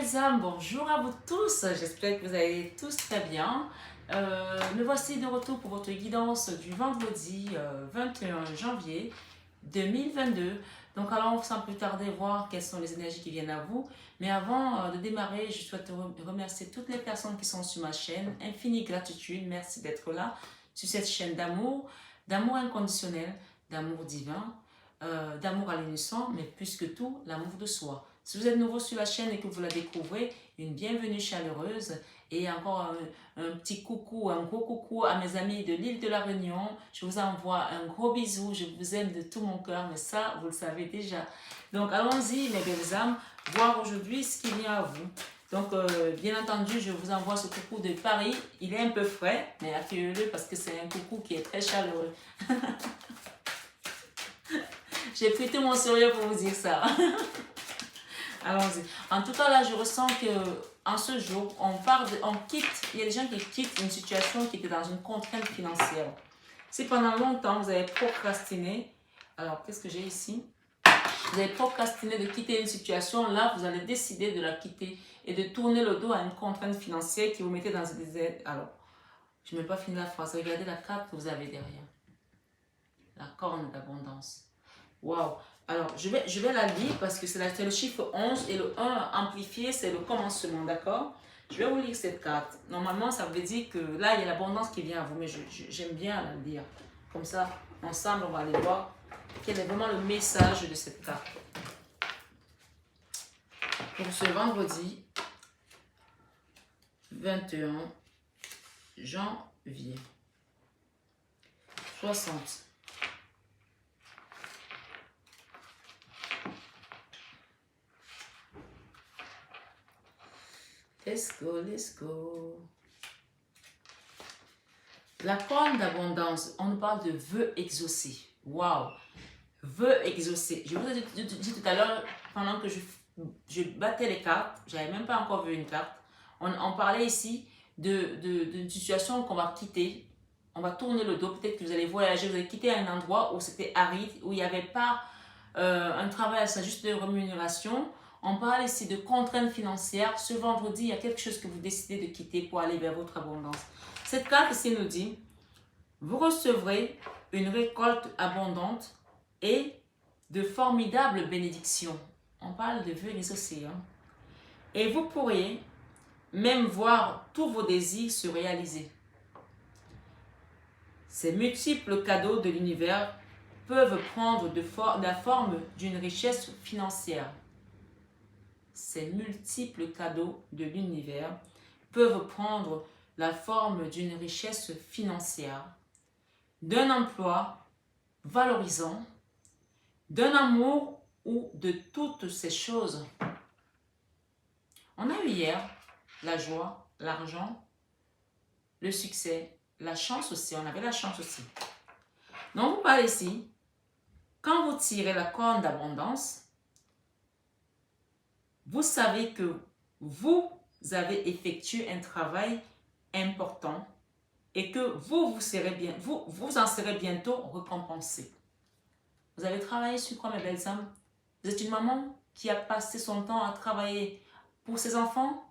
belles âmes, bonjour à vous tous, j'espère que vous allez tous très bien. Me voici de retour pour votre guidance du vendredi 21 janvier 2022. Donc allons sans plus tarder voir quelles sont les énergies qui viennent à vous. Mais avant de démarrer, je souhaite remercier toutes les personnes qui sont sur ma chaîne. Infinie gratitude, merci d'être là sur cette chaîne d'amour inconditionnel, d'amour divin, d'amour à l'unisson, mais plus que tout, l'amour de soi. Si vous êtes nouveau sur la chaîne et que vous la découvrez, une bienvenue chaleureuse et encore un petit coucou, un gros coucou à mes amis de l'île de la Réunion. Je vous envoie un gros bisou, je vous aime de tout mon cœur, mais ça, vous le savez déjà. Donc allons-y, mes belles âmes, voir aujourd'hui ce qui vient à vous. Donc, bien entendu, je vous envoie ce coucou de Paris. Il est un peu frais, mais accueillez-le parce que c'est un coucou qui est très chaleureux. J'ai pris tout mon sérieux pour vous dire ça. Allons-y. En tout cas, là, je ressens que en ce jour, on quitte, il y a des gens qui quittent une situation qui était dans une contrainte financière. Si pendant longtemps, vous avez procrastiné, alors qu'est-ce que j'ai ici? Vous avez procrastiné de quitter une situation, là, vous allez décider de la quitter et de tourner le dos à une contrainte financière qui vous mettait dans des aides. Alors, je n'ai même pas fini la phrase. Regardez la carte que vous avez derrière. La corne d'abondance. Waouh! Alors, je vais la lire parce que c'est le chiffre 11 et le 1 amplifié, c'est le commencement, d'accord? Je vais vous lire cette carte. Normalement, ça veut dire que là, il y a l'abondance qui vient à vous, mais j'aime bien la lire. Comme ça, ensemble, on va aller voir quel est vraiment le message de cette carte. Pour ce vendredi 21 janvier 60. Let's go, let's go. La corne d'abondance, on nous parle de vœux exaucés. Waouh! Vœux exaucés. Je vous ai dit tout à l'heure, pendant que je battais les cartes, je n'avais même pas encore vu une carte. On parlait ici d'une situation qu'on va quitter. On va tourner le dos. Peut-être que vous allez voyager, vous allez quitter un endroit où c'était aride, où il n'y avait pas un travail, c'est juste de rémunération. On parle ici de contraintes financières. Ce vendredi, il y a quelque chose que vous décidez de quitter pour aller vers votre abondance. Cette carte ici nous dit, vous recevrez une récolte abondante et de formidables bénédictions. On parle de vœux exaucés. Et vous pourrez même voir tous vos désirs se réaliser. Ces multiples cadeaux de l'univers peuvent prendre la forme d'une richesse financière. Ces multiples cadeaux de l'univers peuvent prendre la forme d'une richesse financière, d'un emploi valorisant, d'un amour ou de toutes ces choses. On a eu hier la joie, l'argent, le succès, la chance aussi. On avait la chance aussi. Donc, vous parlez ici, quand vous tirez la corne d'abondance, vous savez que vous avez effectué un travail important et que vous en serez bientôt récompensé. Vous avez travaillé sur quoi, mes belles âmes? Vous êtes une maman qui a passé son temps à travailler pour ses enfants,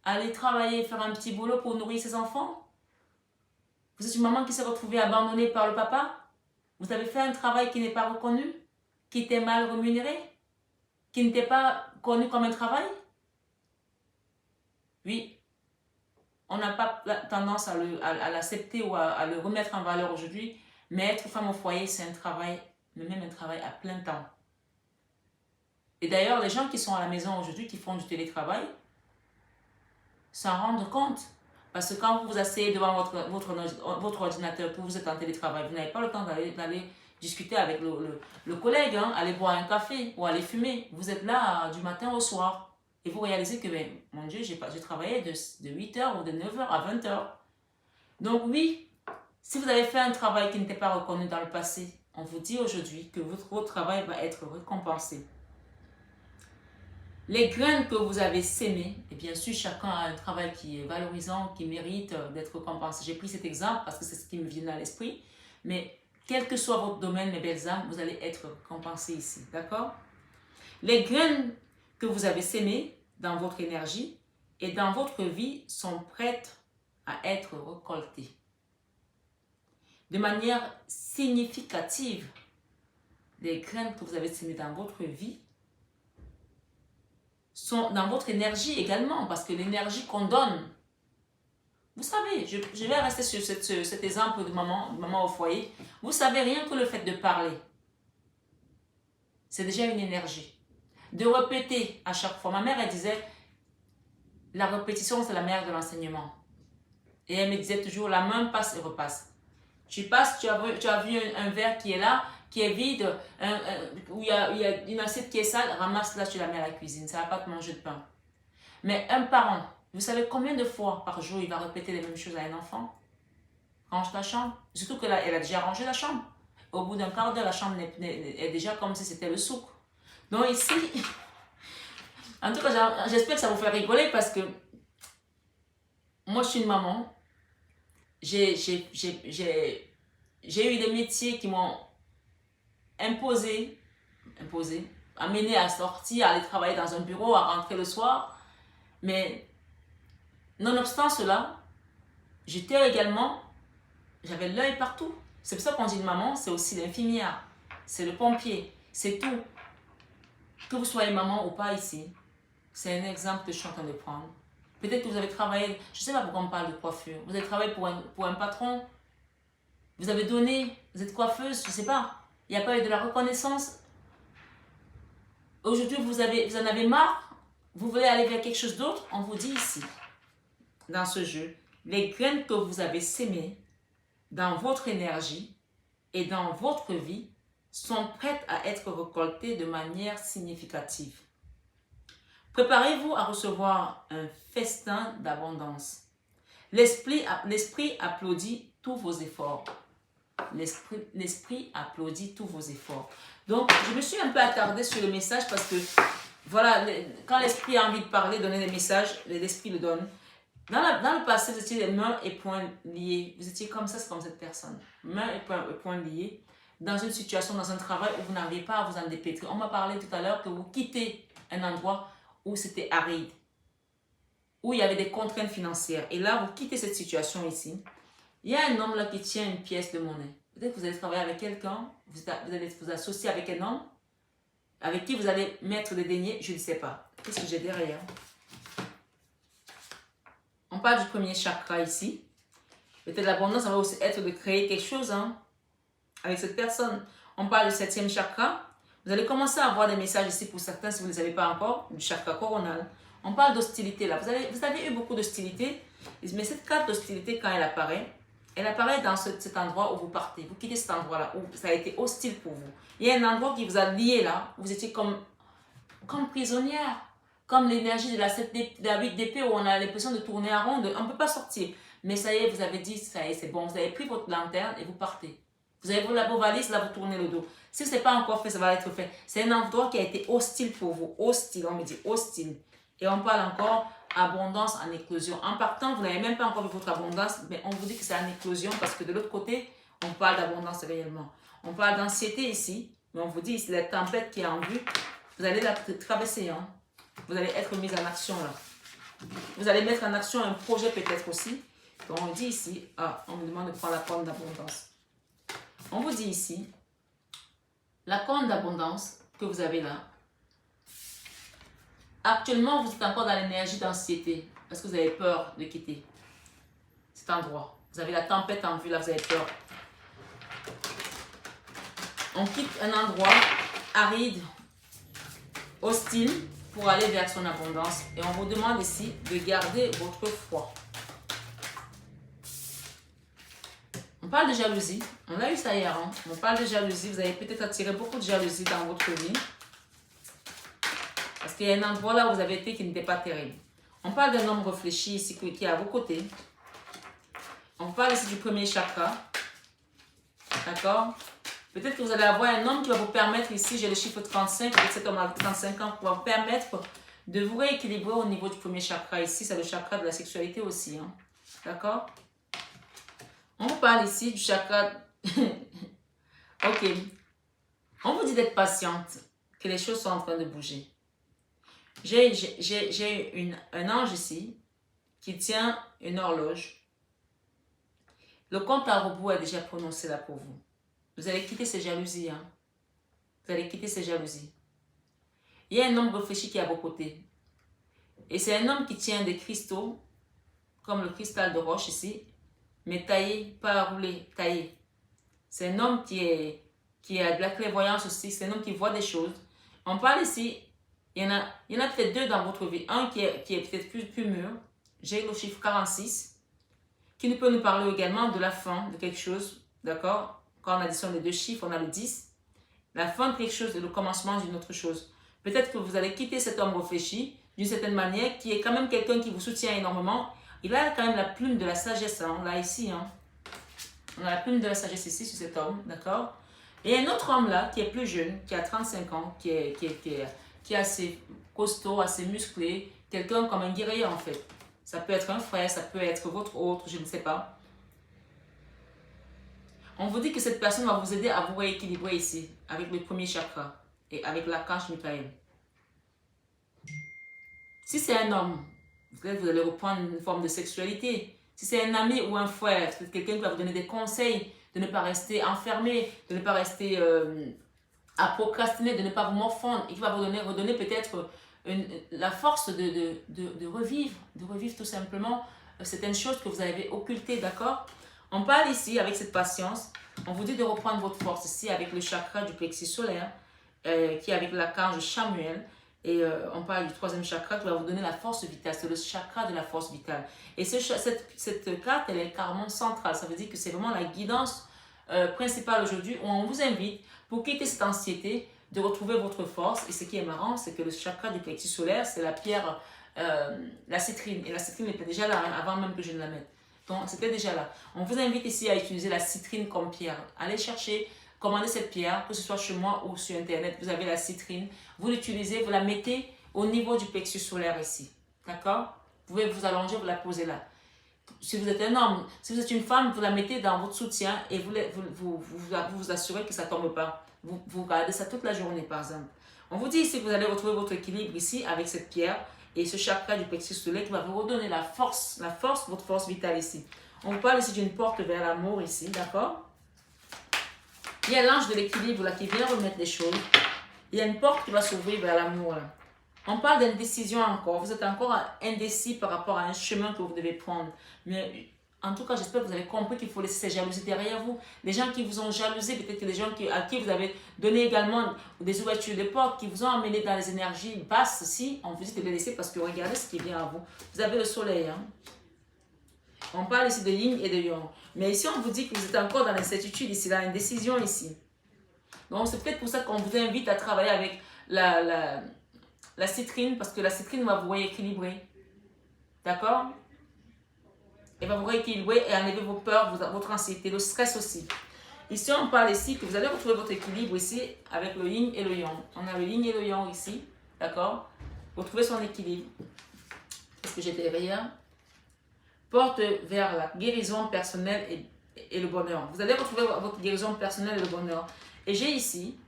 aller travailler, faire un petit boulot pour nourrir ses enfants. Vous êtes une maman qui s'est retrouvée abandonnée par le papa. Vous avez fait un travail qui n'est pas reconnu, qui était mal rémunéré, qui n'était pas connu comme un travail. Oui, on n'a pas tendance à l'accepter ou à le remettre en valeur aujourd'hui, mais être femme au foyer, c'est un travail, mais même un travail à plein temps. Et d'ailleurs, les gens qui sont à la maison aujourd'hui, qui font du télétravail, s'en rendent compte. Parce que quand vous vous asseyez devant votre ordinateur, que vous êtes en télétravail, vous n'avez pas le temps d'aller discuter avec le collègue, aller boire un café ou aller fumer. Vous êtes là du matin au soir. Et vous réalisez que, ben, mon Dieu, j'ai travaillé de 8h ou de 9h à 20h. Donc oui, si vous avez fait un travail qui n'était pas reconnu dans le passé, on vous dit aujourd'hui que votre travail va être récompensé. Les graines que vous avez sémées, et bien sûr, chacun a un travail qui est valorisant, qui mérite d'être récompensé. J'ai pris cet exemple parce que c'est ce qui me vient à l'esprit. Mais quel que soit votre domaine, mes belles âmes, vous allez être récompensés ici. D'accord? Les graines que vous avez sémées dans votre énergie et dans votre vie sont prêtes à être récoltées. De manière significative, les graines que vous avez semées dans votre vie sont dans votre énergie également, parce que l'énergie qu'on donne, vous savez, je vais rester sur cet exemple de maman au foyer. Vous savez, rien que le fait de parler, c'est déjà une énergie. De répéter à chaque fois. Ma mère, elle disait, la répétition, c'est la mère de l'enseignement. Et elle me disait toujours, la main passe et repasse. Tu passes, tu as vu un verre qui est là, qui est vide, où il y a une assiette qui est sale, ramasse-la, tu la mets à la cuisine. Ça ne va pas te manger de pain. Mais un parent, vous savez combien de fois par jour il va répéter les mêmes choses à un enfant? Range ta chambre. Surtout qu'elle a déjà rangé la chambre. Au bout d'un quart d'heure, la chambre est déjà comme si c'était le souk. Donc ici, en tout cas, j'espère que ça vous fait rigoler parce que moi, je suis une maman. J'ai eu des métiers qui m'ont imposé, amené à sortir, à aller travailler dans un bureau, à rentrer le soir. Mais nonobstant cela, j'étais également, j'avais l'œil partout. C'est pour ça qu'on dit une maman, c'est aussi l'infirmière, c'est le pompier, c'est tout. Que vous soyez maman ou pas ici, c'est un exemple que je suis en train de prendre. Peut-être que vous avez travaillé, je ne sais pas pourquoi on parle de coiffure, vous avez travaillé pour un patron, vous avez donné, vous êtes coiffeuse, je ne sais pas, il n'y a pas eu de la reconnaissance. Aujourd'hui, vous en avez marre, vous voulez aller vers quelque chose d'autre, on vous dit ici, dans ce jeu, les graines que vous avez sémées dans votre énergie et dans votre vie sont prêtes à être récoltées de manière significative. Préparez-vous à recevoir un festin d'abondance. L'esprit applaudit tous vos efforts. L'esprit applaudit tous vos efforts. Donc, je me suis un peu attardée sur le message parce que, voilà, quand l'esprit a envie de parler, donner des messages, l'esprit le donne. Dans le passé, vous étiez les mains et poings liés. Vous étiez comme ça, c'est comme cette personne. Mains et poings liés. Dans une situation, dans un travail où vous n'arrivez pas à vous en dépêtrer. On m'a parlé tout à l'heure que vous quittez un endroit où c'était aride, où il y avait des contraintes financières. Et là, vous quittez cette situation ici. Il y a un homme là qui tient une pièce de monnaie. Peut-être que vous allez travailler avec quelqu'un, vous allez vous associer avec un homme, avec qui vous allez mettre des deniers, je ne sais pas. Qu'est-ce que j'ai derrière? On parle du premier chakra ici. Peut-être l'abondance, ça va aussi être de créer quelque chose avec cette personne. On parle du 7e chakra. Vous allez commencer à avoir des messages ici pour certains, si vous ne les savez pas encore, du chakra coronal. On parle d'hostilité là. Vous avez eu beaucoup d'hostilité, mais cette carte d'hostilité, quand elle apparaît dans cet endroit où vous partez. Vous quittez cet endroit-là où ça a été hostile pour vous. Il y a un endroit qui vous a lié là, où vous étiez comme prisonnière. Comme l'énergie de la 8 d'épée où on a l'impression de tourner en rond, on ne peut pas sortir. Mais ça y est, vous avez dit, ça y est, c'est bon. Vous avez pris votre lanterne et vous partez. Vous avez vos valises, là, vous tournez le dos. Si ce n'est pas encore fait, ça va être fait. C'est un endroit qui a été hostile pour vous. Hostile, on me dit hostile. Et on parle encore abondance en éclosion. En partant, vous n'avez même pas encore vu votre abondance, mais on vous dit que c'est en éclosion parce que de l'autre côté, on parle d'abondance réellement. On parle d'anxiété ici, mais on vous dit ici, la tempête qui est en vue, vous allez la traverser. Vous allez être mis en action là. Vous allez mettre en action un projet peut-être aussi. Donc on dit ici, on me demande de prendre la corne d'abondance. On vous dit ici, la corne d'abondance que vous avez là, actuellement vous êtes encore dans l'énergie d'anxiété parce que vous avez peur de quitter cet endroit. Vous avez la tempête en vue là, vous avez peur. On quitte un endroit aride, hostile, pour aller vers son abondance. Et on vous demande ici de garder votre foi. On parle de jalousie. On a eu ça hier. On parle de jalousie. Vous avez peut-être attiré beaucoup de jalousie dans votre vie. Parce qu'il y a un endroit là où vous avez été qui n'était pas terrible. On parle d'un homme réfléchi ici qui est à vos côtés. On parle ici du premier chakra. D'accord? Peut-être que vous allez avoir un homme qui va vous permettre, ici j'ai le chiffre 35, peut-être cet homme a 35 ans, qui va vous permettre de vous rééquilibrer au niveau du premier chakra. Ici, c'est le chakra de la sexualité aussi. D'accord? On vous parle ici du chakra. Ok. On vous dit d'être patiente, que les choses sont en train de bouger. J'ai un ange ici qui tient une horloge. Le compte à rebours est déjà prononcé là pour vous. Vous allez quitter ces jalousies. Hein. Vous allez quitter ces jalousies. Il y a un homme réfléchi qui est à vos côtés. Et c'est un homme qui tient des cristaux, comme le cristal de roche ici, mais taillé, pas roulé, taillé. C'est un homme qui a de la clairvoyance aussi. C'est un homme qui voit des choses. On parle ici, il y en a peut-être deux dans votre vie. Un qui est peut-être plus mûr. J'ai le chiffre 46, qui peut nous parler également de la fin de quelque chose. D'accord? Quand on additionne les deux chiffres, on a le 10. La fin de quelque chose et le commencement d'une autre chose. Peut-être que vous allez quitter cet homme réfléchi d'une certaine manière, qui est quand même quelqu'un qui vous soutient énormément. Il a quand même la plume de la sagesse, hein, là, ici. Hein. On a la plume de la sagesse ici sur cet homme, d'accord? Et un autre homme là, qui est plus jeune, qui a 35 ans, qui est assez costaud, assez musclé, quelqu'un comme un guerrier en fait. Ça peut être un frère, ça peut être votre autre, je ne sais pas. On vous dit que cette personne va vous aider à vous rééquilibrer ici, avec le premier chakra et avec l'archange Michael. Si c'est un homme, peut-être vous allez reprendre une forme de sexualité. Si c'est un ami ou un frère, c'est quelqu'un qui va vous donner des conseils, de ne pas rester enfermé, de ne pas rester à procrastiner, de ne pas vous morfondre, et qui va vous redonner peut-être la force de revivre tout simplement certaines choses que vous avez occultées, d'accord? On parle ici avec cette patience, on vous dit de reprendre votre force ici avec le chakra du plexus solaire, qui est avec l'archange Chamuel. Et on parle du troisième chakra qui va vous donner la force vitale. C'est le chakra de la force vitale. Et cette carte, elle est carrément centrale. Ça veut dire que c'est vraiment la guidance principale aujourd'hui où on vous invite, pour quitter cette anxiété, de retrouver votre force. Et ce qui est marrant, c'est que le chakra du plexus solaire, c'est la pierre, la citrine. Et la citrine était déjà là, hein, avant même que je ne la mette. Donc, c'était déjà là. On vous invite ici à utiliser la citrine comme pierre. Allez chercher, commandez cette pierre, que ce soit chez moi ou sur Internet. Vous avez la citrine. Vous l'utilisez, vous la mettez au niveau du plexus solaire ici. D'accord? Vous pouvez vous allonger, vous la posez là. Si vous êtes un homme, si vous êtes une femme, vous la mettez dans votre soutien et vous assurez que ça ne tombe pas. Vous gardez ça toute la journée, par exemple. On vous dit ici que vous allez retrouver votre équilibre ici avec cette pierre et ce chakra du plexus solaire qui va vous redonner la force, votre force vitale ici. On vous parle ici d'une porte vers l'amour ici, d'accord? Il y a l'ange de l'équilibre là qui vient remettre les choses. Il y a une porte qui va s'ouvrir vers l'amour là. On parle d'indécision encore. Vous êtes encore indécis par rapport à un chemin que vous devez prendre. Mais en tout cas, j'espère que vous avez compris qu'il faut laisser ces jalousies derrière vous. Les gens qui vous ont jalousé, peut-être que les gens à qui vous avez donné également des ouvertures de portes, qui vous ont amené dans les énergies basses, si on vous dit de les laisser parce que regardez ce qui vient à vous. Vous avez le soleil. Hein? On parle ici de yin et de yang. Mais ici, on vous dit que vous êtes encore dans l'incertitude ici, là, indécision ici. Donc, c'est peut-être pour ça qu'on vous invite à travailler avec la citrine, parce que la citrine va vous rééquilibrer. D'accord? Elle va vous rééquilibrer et enlever vos peurs, votre anxiété, le stress aussi. Ici, on parle ici que vous allez retrouver votre équilibre ici avec le yin et le yang. On a le yin et le yang ici. D'accord? Retrouvez son équilibre. Est-ce que j'ai derrière? Porte vers la guérison personnelle et le bonheur. Vous allez retrouver votre guérison personnelle et le bonheur. Et j'ai ici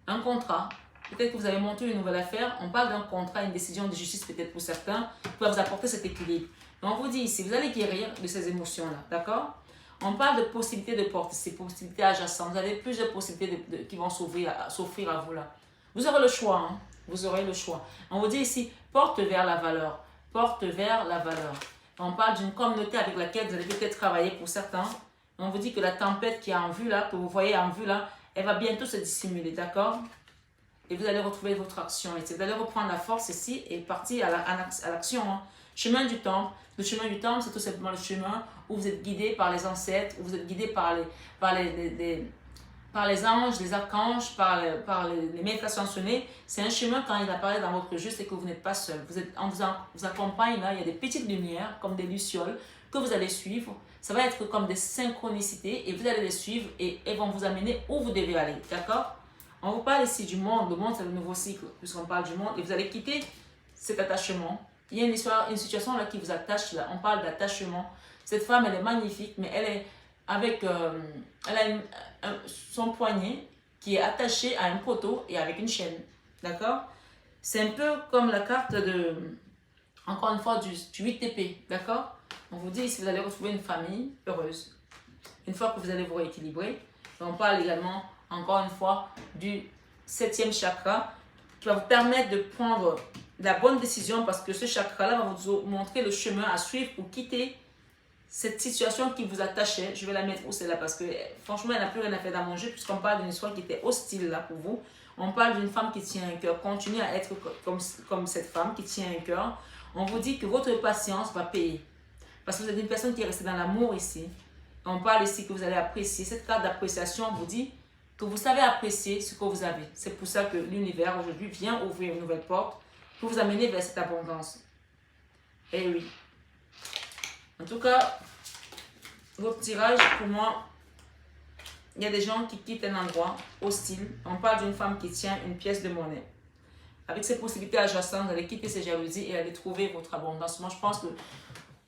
un contrat. Peut-être que vous avez monté une nouvelle affaire. On parle d'un contrat, une décision de justice peut-être pour certains, qui va vous apporter cet équilibre. Mais on vous dit ici, vous allez guérir de ces émotions-là. D'accord? On parle de possibilités de porte, ces possibilités adjacentes. Vous avez plusieurs possibilités qui vont s'offrir à vous là. Vous aurez le choix. Hein? Vous aurez le choix. On vous dit ici, porte vers la valeur. Porte vers la valeur. On parle d'une communauté avec laquelle vous allez peut-être travailler pour certains. On vous dit que la tempête qui est en vue là, que vous voyez en vue là, elle va bientôt se dissimuler, d'accord? Et vous allez retrouver votre action ici. Vous allez reprendre la force ici et partir à l'action. Hein. Chemin du temple. Le chemin du temple, c'est tout simplement le chemin où vous êtes guidé par les ancêtres, où vous êtes guidé par les anges, les archanges, par les maîtres ascensionnés. C'est un chemin quand il apparaît dans votre jeu, c'est que vous n'êtes pas seul. On vous accompagne là, il y a des petites lumières comme des lucioles que vous allez suivre. Ça va être comme des synchronicités et vous allez les suivre et elles vont vous amener où vous devez aller. D'accord? On vous parle ici du monde. Le monde, c'est le nouveau cycle, puisqu'on parle du monde. Et vous allez quitter cet attachement. Il y a une situation là qui vous attache. Là. On parle d'attachement. Cette femme, elle est magnifique, mais elle est avec... elle a son poignet qui est attaché à un poteau et avec une chaîne. D'accord? C'est un peu comme la carte de, encore une fois, du 8 d'épée, d'accord? On vous dit ici, vous allez retrouver une famille heureuse. Une fois que vous allez vous rééquilibrer. On parle également, encore une fois, du 7e chakra qui va vous permettre de prendre la bonne décision parce que ce chakra-là va vous montrer le chemin à suivre pour quitter cette situation qui vous attachait. Je vais la mettre où c'est là parce que franchement, elle n'a plus rien à faire dans mon jeu puisqu'on parle d'une histoire qui était hostile là pour vous. On parle d'une femme qui tient un cœur. Continuez à être comme cette femme qui tient un cœur. On vous dit que votre patience va payer. Parce que vous êtes une personne qui est restée dans l'amour ici. On parle ici que vous allez apprécier. Cette carte d'appréciation vous dit que vous savez apprécier ce que vous avez. C'est pour ça que l'univers aujourd'hui vient ouvrir une nouvelle porte pour vous amener vers cette abondance. Eh oui. En tout cas, votre tirage, pour moi, il y a des gens qui quittent un endroit hostile. On parle d'une femme qui tient une pièce de monnaie. Avec ces possibilités adjacentes, vous allez quitter ces jalousies et aller trouver votre abondance. Moi, je pense que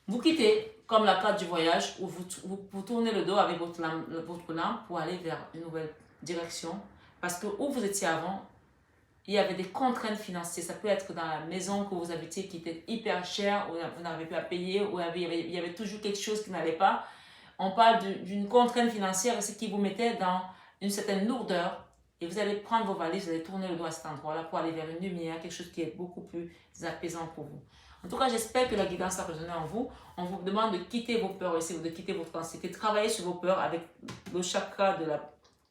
vous quittez comme la carte du voyage où vous tournez le dos avec votre lampe pour aller vers une nouvelle direction. Parce que où vous étiez avant, il y avait des contraintes financières. Ça peut être dans la maison que vous habitiez qui était hyper chère, où vous n'arrivez plus à payer, où il y avait toujours quelque chose qui n'allait pas. On parle d'une contrainte financière, ce qui vous mettait dans une certaine lourdeur. Et vous allez prendre vos valises, vous allez tourner le dos à cet endroit-là pour aller vers une lumière, quelque chose qui est beaucoup plus apaisant pour vous. En tout cas, j'espère que la guidance a résonné en vous. On vous demande de quitter vos peurs ici, de quitter votre anxiété. Travaillez sur vos peurs avec le chakra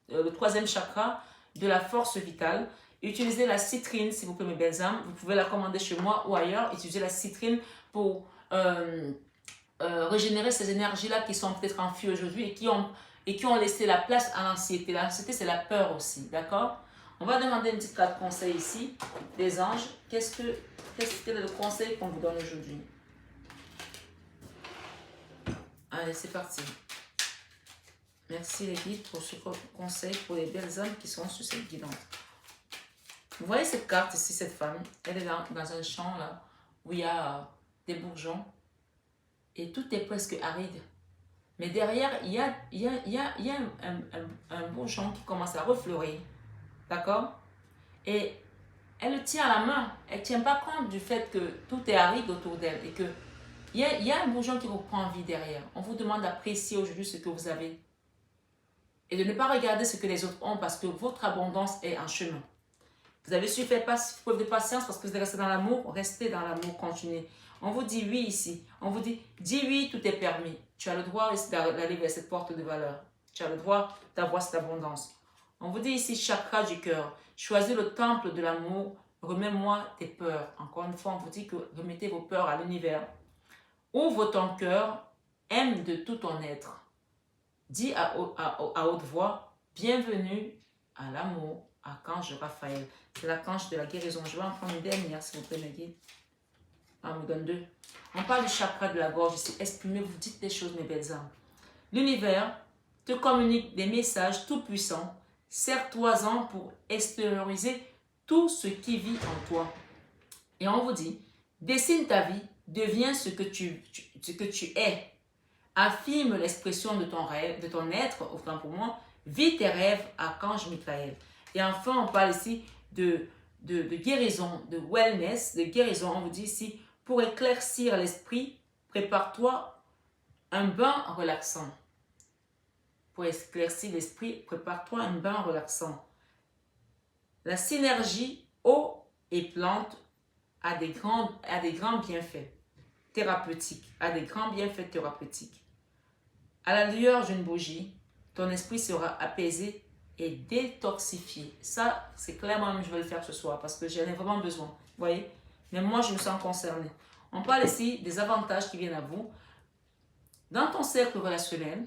le 3e chakra de la force vitale. Utilisez la citrine, s'il vous plaît, mes belles âmes. Vous pouvez la commander chez moi ou ailleurs. Utilisez la citrine pour régénérer ces énergies-là qui sont peut-être enfuies aujourd'hui et qui ont laissé la place à l'anxiété. L'anxiété, c'est la peur aussi, d'accord? On va demander une petite carte conseil ici, des anges. Quel est le conseil qu'on vous donne aujourd'hui? Allez, c'est parti. Merci les guides pour ce conseil pour les belles âmes qui sont sur cette guidance. Vous voyez cette carte ici, cette femme, elle est dans un champ là où il y a des bourgeons et tout est presque aride. Mais derrière, il y a un bourgeon qui commence à refleurir. D'accord? Et elle le tient à la main. Elle ne tient pas compte du fait que tout est aride autour d'elle et qu'il y a un bourgeon qui reprend vie derrière. On vous demande d'apprécier aujourd'hui ce que vous avez et de ne pas regarder ce que les autres ont parce que votre abondance est en chemin. Vous avez su faire preuve de patience parce que vous êtes resté dans l'amour. Restez dans l'amour, continuez. On vous dit oui ici. On vous dit, dis oui, tout est permis. Tu as le droit d'aller vers cette porte de valeur. Tu as le droit d'avoir cette abondance. On vous dit ici, chakra du cœur. Choisis le temple de l'amour. Remets-moi tes peurs. Encore une fois, on vous dit que remettez vos peurs à l'univers. Ouvre ton cœur. Aime de tout ton être. Dis à haute voix, bienvenue à l'amour. Archange Raphaël. C'est l'archange de la guérison. Je vais en prendre une dernière, s'il vous plaît, mes guides. On me donne 2. On parle du chakra de la gorge ici. Exprimez, vous dites des choses, mes belles âmes. L'univers te communique des messages tout puissants. Sers-toi-en pour extérioriser tout ce qui vit en toi. Et on vous dit, dessine ta vie, deviens ce que tu es. Affirme l'expression de ton être, autant pour moi. Vis tes rêves, archange Michael. Et enfin, on parle ici de guérison, de wellness, de guérison. On vous dit ici, pour éclaircir l'esprit, prépare-toi un bain relaxant. Pour éclaircir l'esprit, prépare-toi un bain relaxant. La synergie eau et plante a des grands bienfaits thérapeutiques. À la lueur d'une bougie, ton esprit sera apaisé et détoxifié. Ça, c'est clairement, je vais le faire ce soir parce que j'en ai vraiment besoin. Vous voyez? Mais moi, je me sens concernée. On parle ici des avantages qui viennent à vous. Dans ton cercle relationnel,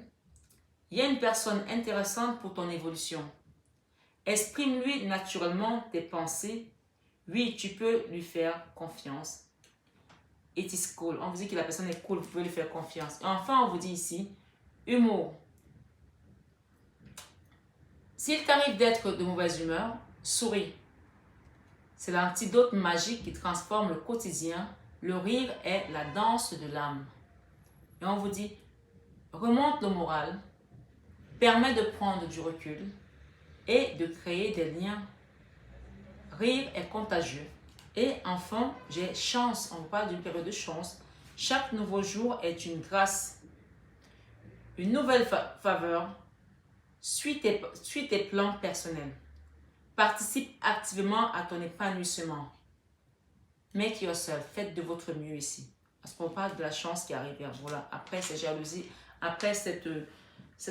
il y a une personne intéressante pour ton évolution. Exprime-lui naturellement tes pensées. Oui, tu peux lui faire confiance. It is cool. On vous dit que la personne est cool, vous pouvez lui faire confiance. Et enfin, on vous dit ici, humour. S'il t'arrive d'être de mauvaise humeur, souris. C'est l'antidote magique qui transforme le quotidien. Le rire est la danse de l'âme. Et on vous dit, remonte le moral, permet de prendre du recul et de créer des liens. Rire est contagieux. Et enfin, j'ai chance. On parle d'une période de chance. Chaque nouveau jour est une grâce, une nouvelle faveur. Suis tes plans personnels. Participe activement à ton épanouissement. Make yourself. Faites de votre mieux ici. Parce qu'on parle de la chance qui arrive vers vous là. Après ces jalousies, après cet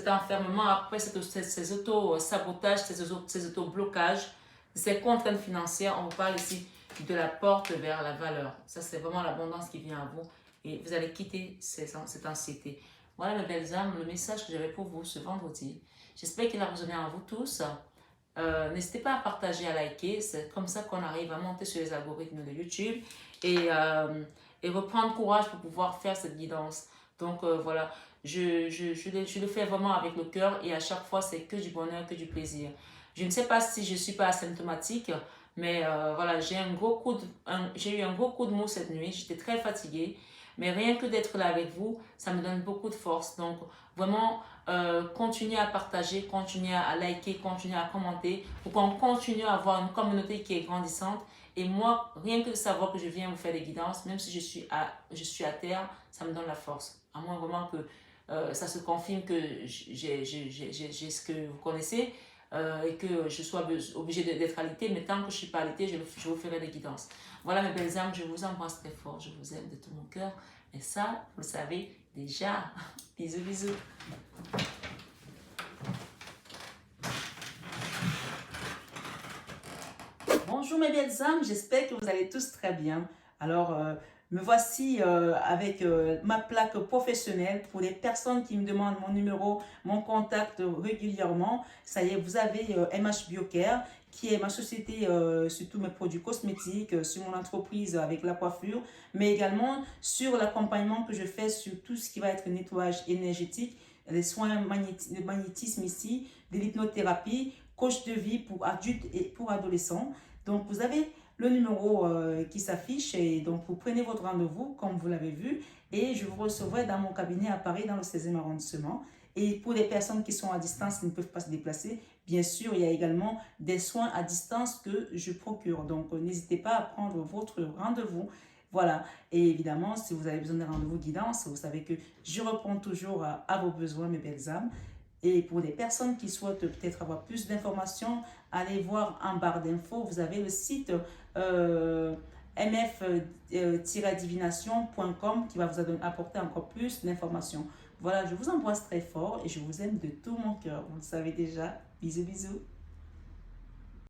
enfermement, après ces auto-sabotages, ces auto-blocages, ces contraintes financières, on vous parle ici de la porte vers la valeur. Ça, c'est vraiment l'abondance qui vient à vous. Et vous allez quitter cette anxiété. Voilà, mes belles âmes, le message que j'avais pour vous ce vendredi. J'espère qu'il a résonné en vous tous. N'hésitez pas à partager, à liker. C'est comme ça qu'on arrive à monter sur les algorithmes de YouTube et reprendre courage pour pouvoir faire cette guidance. Donc voilà, je le fais vraiment avec le cœur et à chaque fois, c'est que du bonheur, que du plaisir. Je ne sais pas si je ne suis pas asymptomatique, mais voilà, j'ai eu un gros coup de mou cette nuit. J'étais très fatiguée. Mais rien que d'être là avec vous, ça me donne beaucoup de force. Donc vraiment, continuez à partager, continuez à liker, continuez à commenter pour qu'on continue à avoir une communauté qui est grandissante. Et moi, rien que de savoir que je viens vous faire des guidances, même si je suis à terre, ça me donne la force. À moins vraiment que ça se confirme que j'ai ce que vous connaissez et que je sois obligée d'être alitée. Mais tant que je ne suis pas alitée, je vous ferai des guidances. Voilà mes belles âmes, je vous embrasse très fort, je vous aime de tout mon cœur. Et ça, vous le savez déjà. Bisous, bisous. Bonjour mes belles âmes, j'espère que vous allez tous très bien. Alors, me voici avec ma plaque professionnelle pour les personnes qui me demandent mon numéro, mon contact régulièrement. Ça y est, vous avez MH Biocare, qui est ma société sur tous mes produits cosmétiques, sur mon entreprise avec la coiffure, mais également sur l'accompagnement que je fais sur tout ce qui va être nettoyage énergétique, les soins de magnétisme ici, de l'hypnothérapie, coach de vie pour adultes et pour adolescents. Donc, vous avez le numéro qui s'affiche et donc vous prenez votre rendez-vous comme vous l'avez vu et je vous recevrai dans mon cabinet à Paris dans le 16e arrondissement. Et pour les personnes qui sont à distance, qui ne peuvent pas se déplacer, bien sûr, il y a également des soins à distance que je procure. Donc, n'hésitez pas à prendre votre rendez-vous. Voilà. Et évidemment, si vous avez besoin d'un rendez-vous guidance, vous savez que je réponds toujours à vos besoins, mes belles âmes. Et pour les personnes qui souhaitent peut-être avoir plus d'informations, allez voir en barre d'infos, vous avez le site mf-divination.com qui va vous apporter encore plus d'informations. Voilà, je vous embrasse très fort et je vous aime de tout mon cœur. Vous le savez déjà. Bisous, bisous.